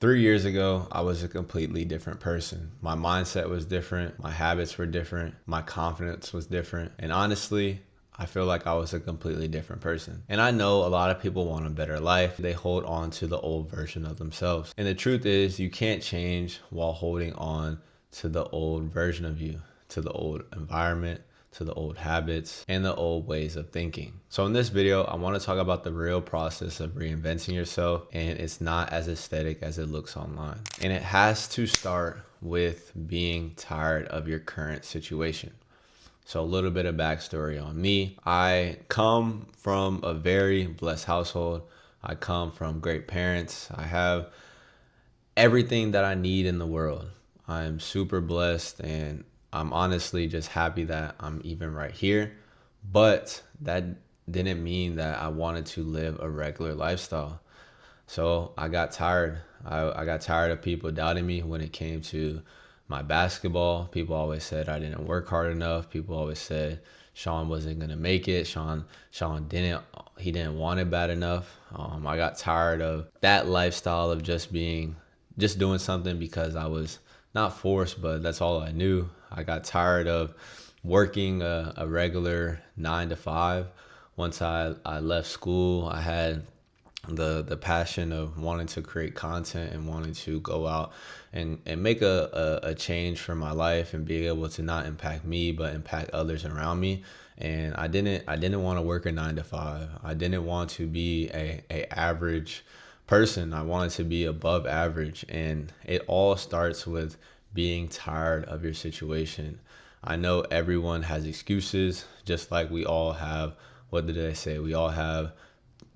3 years ago, I was a completely different person. My mindset was different. My habits were different. My confidence was different. And honestly, I feel like I was a completely different person. And I know a lot of people want a better life. They hold on to the old version of themselves. And the truth is, you can't change while holding on to the old version of you, to the old environment, to the old habits and the old ways of thinking. So in this video, I want to talk about the real process of reinventing yourself, and it's not as aesthetic as it looks online. And it has to start with being tired of your current situation. So a little bit of backstory on me. I come from a very blessed household. I come from great parents. I have everything that I need in the world. I'm super blessed, and I'm honestly just happy that I'm even right here. But that didn't mean that I wanted to live a regular lifestyle. So I got tired. I got tired of people doubting me when it came to my basketball. People always said I didn't work hard enough. People always said Sean wasn't gonna make it. Sean didn't want it bad enough. I got tired of that lifestyle of just doing something because I was not forced, but that's all I knew. I got tired of working a regular 9 to 5. Once I left school, I had the passion of wanting to create content and wanting to go out and make a change for my life and be able to not impact me but impact others around me. And I didn't want to work a 9 to 5. I didn't want to be a average person. I wanted to be above average, and it all starts with being tired of your situation. I know everyone has excuses, just like we all have, what did they say? We all have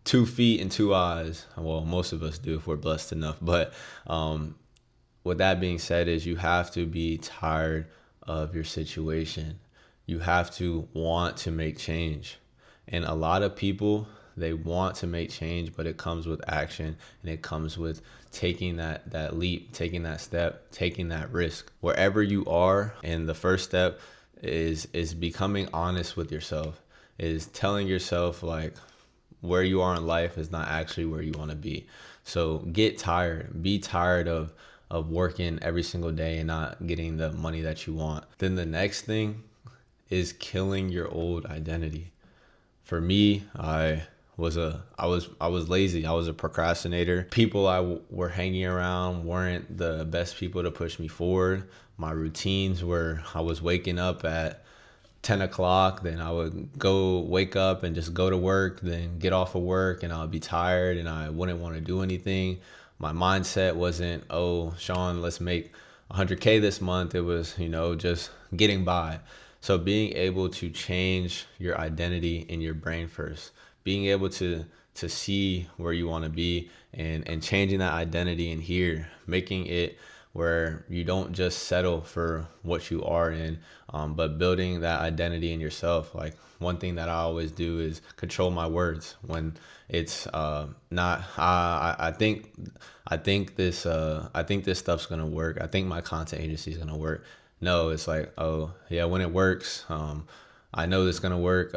2 feet and 2 eyes. Well, most of us do if we're blessed enough. But with that being said, is you have to be tired of your situation. You have to want to make change. And a lot of people, they want to make change, but it comes with action, and it comes with taking that leap, taking that step, taking that risk. Wherever you are, and the first step is becoming honest with yourself, is telling yourself like where you are in life is not actually where you want to be. So get tired. Be tired of working every single day and not getting the money that you want. Then the next thing is killing your old identity. For me, I was lazy. I was a procrastinator. People were hanging around weren't the best people to push me forward. My routines were, I was waking up at 10 o'clock, then I would go wake up and just go to work, then get off of work, and I would be tired and I wouldn't want to do anything. My mindset wasn't, oh, Sean, let's make 100K this month. It was, just getting by. So being able to change your identity in your brain first, being able to see where you want to be, and changing that identity in here, making it where you don't just settle for what you are in, but building that identity in yourself. Like, one thing that I always do is control my words when it's not. I think this stuff's gonna work. I think my content agency is gonna work. No, it's like, oh yeah, when it works, I know this gonna work.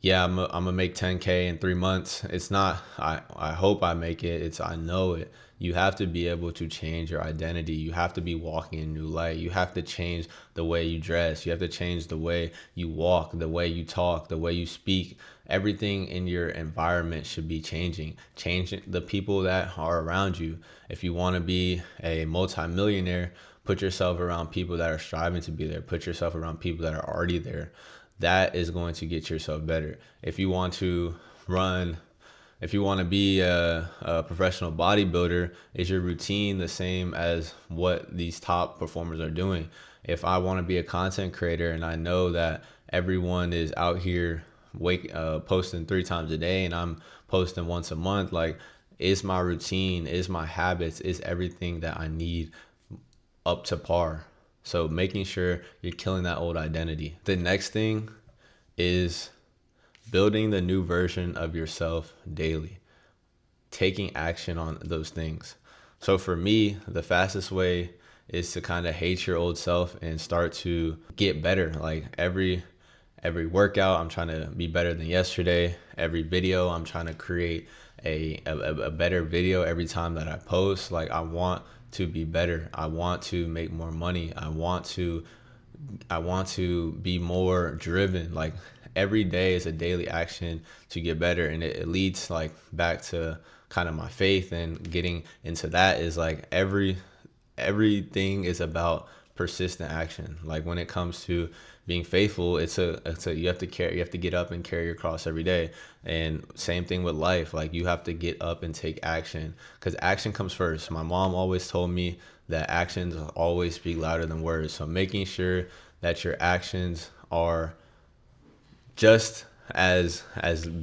Yeah, I'm gonna make 10K in 3 months. It's not, I hope I make it. It's, I know it. You have to be able to change your identity. You have to be walking in new light. You have to change the way you dress. You have to change the way you walk, the way you talk, the way you speak. Everything in your environment should be changing. Changing the people that are around you. If you want to be a multimillionaire, put yourself around people that are striving to be there. Put yourself around people that are already there. That is going to get yourself better. If you want to be a professional bodybuilder, is your routine the same as what these top performers are doing? If I want to be a content creator and I know that everyone is out here posting 3 times a day and I'm posting once a month, like, is my routine, is my habits, is everything that I need up to par? So making sure you're killing that old identity. The next thing is building the new version of yourself daily, taking action on those things. So for me, the fastest way is to kind of hate your old self and start to get better. Like every workout, I'm trying to be better than yesterday. Every video, I'm trying to create a better video every time that I post. Like, I want to be better. I want to make more money. I want to be more driven. Like, every day is a daily action to get better, and it leads like back to kind of my faith, and getting into that is like everything is about persistent action. Like, when it comes to being faithful, it's a you have to carry, you have to get up and carry your cross every day. And same thing with life. Like, you have to get up and take action, because action comes first. My mom always told me that actions always speak louder than words. So making sure that your actions are just as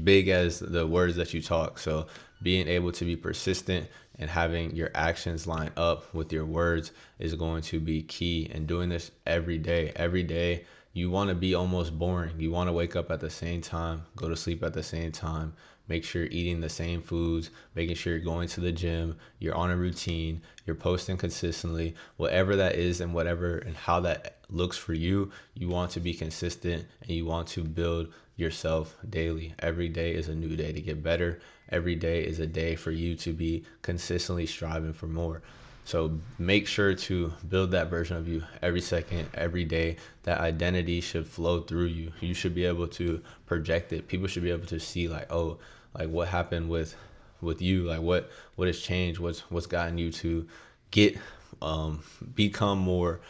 big as the words that you talk. So being able to be persistent and having your actions line up with your words is going to be key. And doing this every day. Every day you want to be almost boring. You want to wake up at the same time, go to sleep at the same time, make sure you're eating the same foods, making sure you're going to the gym, you're on a routine, you're posting consistently, whatever that is, and whatever and how that looks for you. You want to be consistent, and you want to build yourself daily. Every day is a new day to get better. Every day is a day for you to be consistently striving for more. So make sure to build that version of you every second, every day. That identity should flow through you. You should be able to project it. People should be able to see, like, oh, like, what happened with you? Like, what has changed? What's gotten you to get become more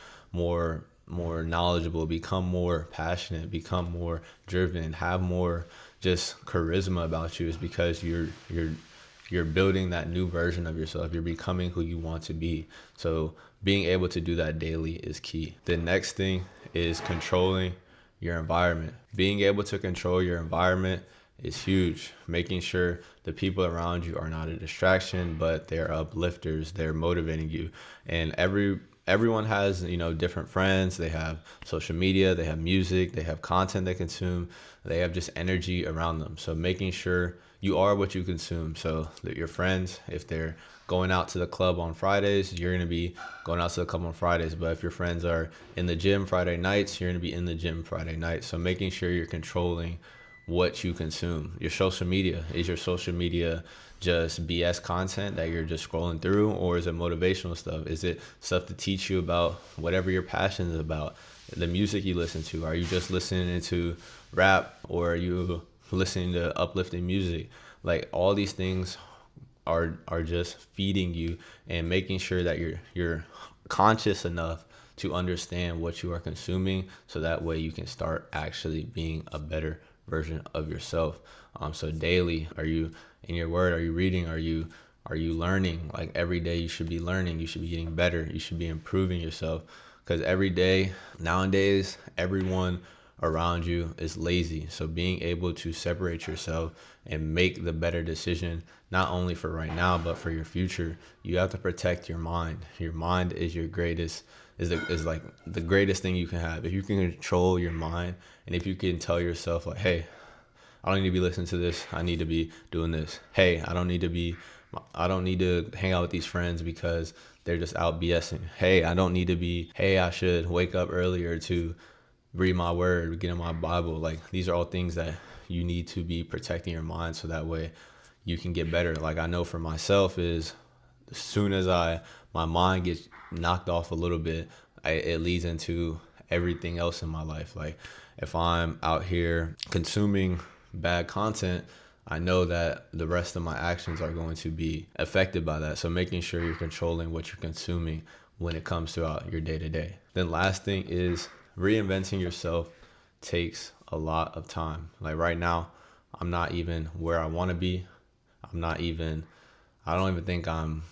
knowledgeable, become more passionate, become more driven, have more just charisma about you? Is because you're building that new version of yourself. You're becoming who you want to be. So being able to do that daily is key. The next thing is controlling your environment. Being able to control your environment is huge. Making sure the people around you are not a distraction, but they're uplifters. They're motivating you. And everyone has, different friends. They have social media, they have music, they have content they consume, they have just energy around them. So making sure you are what you consume. So that your friends, if they're going out to the club on Fridays, you're going to be going out to the club on Fridays. But if your friends are in the gym Friday nights, you're going to be in the gym Friday nights. So making sure you're controlling what you consume. Your social media, is your social media just BS content that you're just scrolling through, or is it motivational stuff? Is it stuff to teach you about whatever your passion is about? The music you listen to, are you just listening to rap, or are you listening to uplifting music? Like, all these things are just feeding you, and making sure that you're conscious enough to understand what you are consuming, so that way you can start actually being a better version of yourself. So daily, are you in your word? Are you reading? Are you learning? Like, every day you should be learning. You should be getting better. You should be improving yourself, because every day nowadays, everyone around you is lazy. So being able to separate yourself and make the better decision, not only for right now, but for your future, you have to protect your mind. Your mind is your greatest, is like the greatest thing you can have. If you can control your mind, and if you can tell yourself, like, hey, I don't need to be listening to this, I need to be doing this. Hey, I don't need to hang out with these friends because they're just out BSing. Hey, I should wake up earlier to read my word, get in my Bible. Like, these are all things that you need to be protecting your mind, so that way you can get better. Like, I know for myself is, as soon as my mind gets knocked off a little bit, it leads into everything else in my life. Like, if I'm out here consuming bad content, I know that the rest of my actions are going to be affected by that. So making sure you're controlling what you're consuming when it comes throughout your day to day. Then last thing is, reinventing yourself takes a lot of time. Like, right now, I'm not even where I want to be. I don't even think I'm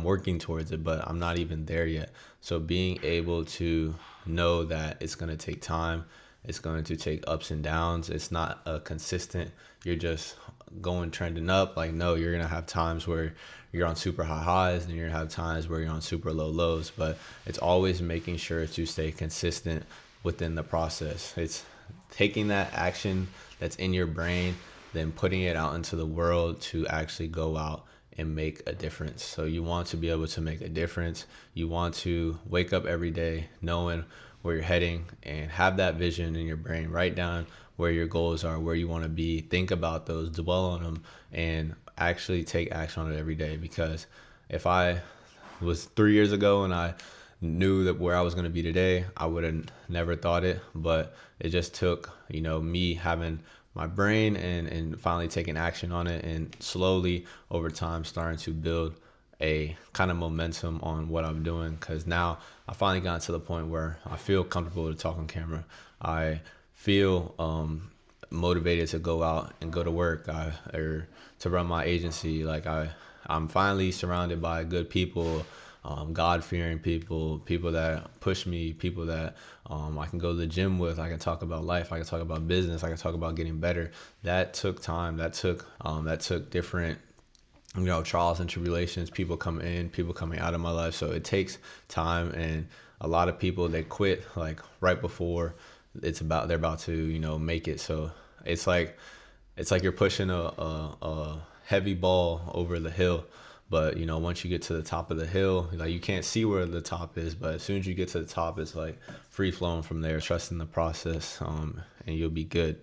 working towards it, but I'm not even there yet. So being able to know that it's going to take time, it's going to take ups and downs. It's not a consistent, you're just going trending up. Like, no, you're going to have times where you're on super high highs, and you're going to have times where you're on super low lows, but it's always making sure to stay consistent within the process. It's taking that action that's in your brain, then putting it out into the world to actually go out and make a difference. So you want to be able to make a difference. You want to wake up every day knowing where you're heading, and have that vision in your brain. Write down where your goals are, where you want to be. Think about those, dwell on them, and actually take action on it every day. Because if I was 3 years ago and I knew that where I was going to be today, I would have never thought it. But it just took, me having my brain and finally taking action on it, and slowly over time starting to build a kind of momentum on what I'm doing. Because now I finally got to the point where I feel comfortable to talk on camera. I feel motivated to go out and go to work, or to run my agency. Like I'm finally surrounded by good people, God-fearing people, people that push me, people that I can go to the gym with. I can talk about life. I can talk about business. I can talk about getting better. That took time. That took different, trials and tribulations, people coming in, people coming out of my life. So it takes time, and a lot of people, they quit like right before they're about to, make it. So it's like you're pushing a heavy ball over the hill. But, once you get to the top of the hill, like, you can't see where the top is, but as soon as you get to the top, it's like free flowing from there. Trust in the process, and you'll be good.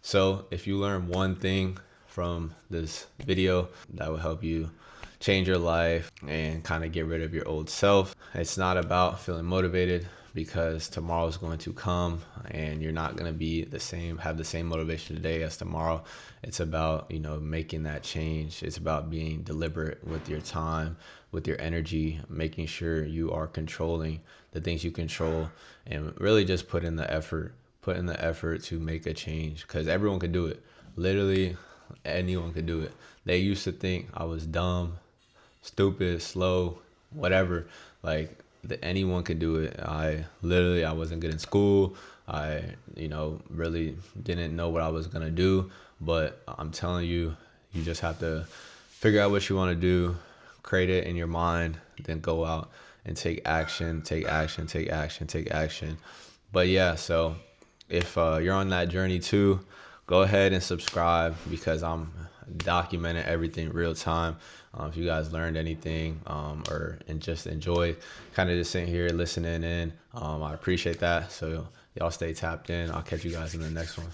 So if you learn one thing from this video that will help you change your life and kind of get rid of your old self, it's not about feeling motivated, because tomorrow is going to come and you're not going to be have the same motivation today as tomorrow. It's about, making that change. It's about being deliberate with your time, with your energy, making sure you are controlling the things you control, and really just put in the effort to make a change, because everyone can do it. Literally anyone could do it. They used to think I was dumb, stupid, slow, whatever. Like, anyone could do it. I wasn't good in school. I, really didn't know what I was going to do. But I'm telling you, you just have to figure out what you want to do, create it in your mind, then go out and take action. But yeah, so if you're on that journey too, go ahead and subscribe, because I'm documenting everything real time. If you guys learned anything, and just enjoy kind of just sitting here listening in, I appreciate that. So y'all stay tapped in. I'll catch you guys in the next one.